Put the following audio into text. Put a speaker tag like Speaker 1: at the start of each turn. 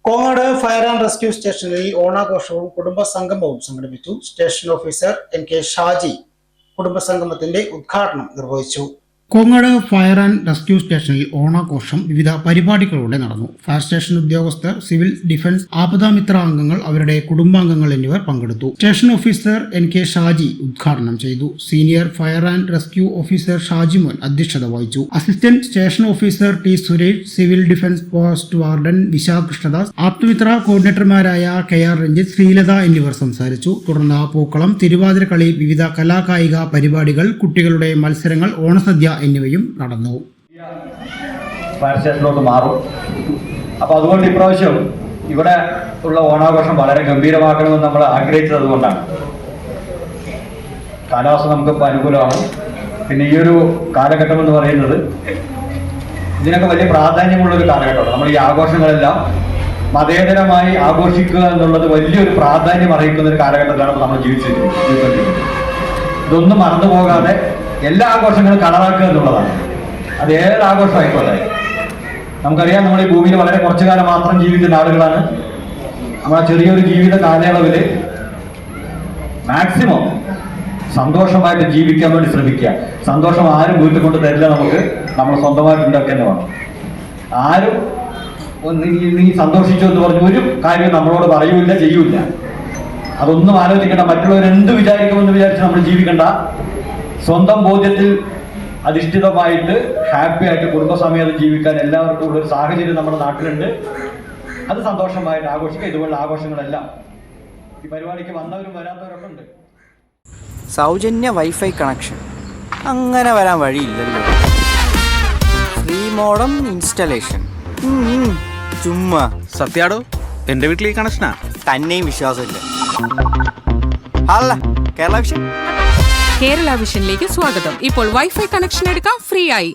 Speaker 1: Kongad fire and rescue സ്റ്റേഷനിൽ ഓണാഘോഷവും കുടുംബസംഗമവും സംഘടിപ്പിച്ചു. Station officer NK Shaji കുടുംബസംഗമത്തിന്റെ ഉദ്ഘാടനം നിർവഹിച്ചു. കോങ്ങാട് ഫയർ ആൻഡ് റെസ്ക്യൂ സ്റ്റേഷനിൽ ഓണാഘോഷം വിവിധ പരിപാടികളോടെ നടന്നു. ഫയർ സ്റ്റേഷൻ ഉദ്യോഗസ്ഥർ, സിവിൽ ഡിഫൻസ്, ആപദാമിത്ര അംഗങ്ങൾ, അവരുടെ കുടുംബാംഗങ്ങൾ എന്നിവർ പങ്കെടുത്തു. സ്റ്റേഷൻ ഓഫീസർ NK ഷാജി ഉദ്ഘാടനം ചെയ്തു. Senior fire and rescue officer Shajimon അധ്യക്ഷത വഹിച്ചു. Assistant station officer T Suresh, civil defence post warden Vishakh Krishnadas, Aapthamitra കോർഡിനേറ്റർമാരായ KR രഞ്ജിത്ത്, ശ്രീലത എന്നിവർ സംസാരിച്ചു. തുടർന്ന് പൂക്കളം, തിരുവാതിരക്കളി, വിവിധ കലാകായിക പരിപാടികൾ, കുട്ടികളുടെ മത്സരങ്ങൾ, ഓണസദ്യ എന്നിവയും നടന്നു.
Speaker 2: ഫയർ സ്റ്റേഷനിലോട്ട് മാറും. അപ്പോൾ അതുകൊണ്ട് ഇപ്രാവശ്യം ഇവിടെ ഉള്ള ഓണാഘോഷം വളരെ ഗംഭീരമാക്കണമെന്ന് നമ്മൾ ആഗ്രഹിച്ചത് അതുകൊണ്ടാണ്. കാലാവസ്ഥ നമുക്കിപ്പോൾ അനുകൂലമാണ്. പിന്നെ ഈ ഒരു കാലഘട്ടം എന്ന് പറയുന്നത് ഇതിനൊക്കെ വലിയ പ്രാധാന്യമുള്ളൊരു കാലഘട്ടമാണ്. നമ്മൾ ഈ ആഘോഷങ്ങളെല്ലാം മതേതരമായി ആഘോഷിക്കുക എന്നുള്ളത് വലിയൊരു പ്രാധാന്യം അറിയിക്കുന്ന ഒരു കാലഘട്ടത്തിലാണ് നമ്മൾ ജീവിച്ചിരിക്കുന്നത്. ഇതൊന്നും മറന്നു പോകാതെ എല്ലാ ആഘോഷങ്ങളും കളറാക്കുക എന്നുള്ളതാണ്. അത് ഏത് ആഘോഷമായിക്കോട്ടെ. നമുക്കറിയാം, നമ്മൾ ഈ ഭൂമിയിൽ വളരെ കുറച്ചു കാലം മാത്രം ജീവിക്കുന്ന ആളുകളാണ്. നമ്മളെ ചെറിയൊരു ജീവിത കാലയളവിൽ മാക്സിമം സന്തോഷമായിട്ട് ജീവിക്കാൻ വേണ്ടി ശ്രമിക്കുക. സന്തോഷം ആരും വീട്ടിൽ കൊണ്ട് തരില്ല. നമ്മൾ സ്വന്തമായിട്ട് ഉണ്ടാക്കുന്നത് വേണം. ആരും നീ സന്തോഷിച്ചു എന്ന് പറഞ്ഞ് ഒരു കാര്യം നമ്മളോട് പറയൂല, ചെയ്യൂല. അതൊന്നും ആലോചിക്കേണ്ട. മറ്റുള്ളവർ എന്ത് വിചാരിക്കുമെന്ന് വിചാരിച്ച് നമ്മൾ ജീവിക്കേണ്ട. സ്വന്തം ബോധ്യത്തിൽ അധിഷ്ഠിതമായിട്ട് ഹാപ്പി ആയിട്ട് കുടുംബസമേതം ജീവിക്കാൻ എല്ലാവർക്കും ഉള്ള ഒരു സാഹചര്യം നമ്മുടെ നാട്ടിലുണ്ട്. അത് സന്തോഷമായിട്ട് ആഘോഷിക്കുക. ഇതുപോലുള്ള ആഘോഷങ്ങളെല്ലാം ഈ പരിപാടിക്ക് വന്നവരും വരാത്തവരൊക്കെ ഉണ്ട്.
Speaker 3: സൗജന്യ വൈഫൈ കണക്ഷൻ അങ്ങനെ വരാൻ വഴിയില്ലല്ലോ. ഫ്രീ മോഡം ഇൻസ്റ്റലേഷൻ ചുമ്മാ.
Speaker 4: സത്യാടോ, എന്റെ വീട്ടിൽ ഈ കണക്ഷനാ.
Speaker 3: തന്നെയും വിശ്വാസമില്ല. അല്ല, കേരള വിഷൻ.
Speaker 5: കേരള വിഷനിലേക്ക് സ്വാഗതം. ഇപ്പോൾ വൈഫൈ കണക്ഷൻ എടുക്കാം ഫ്രീ ആയി.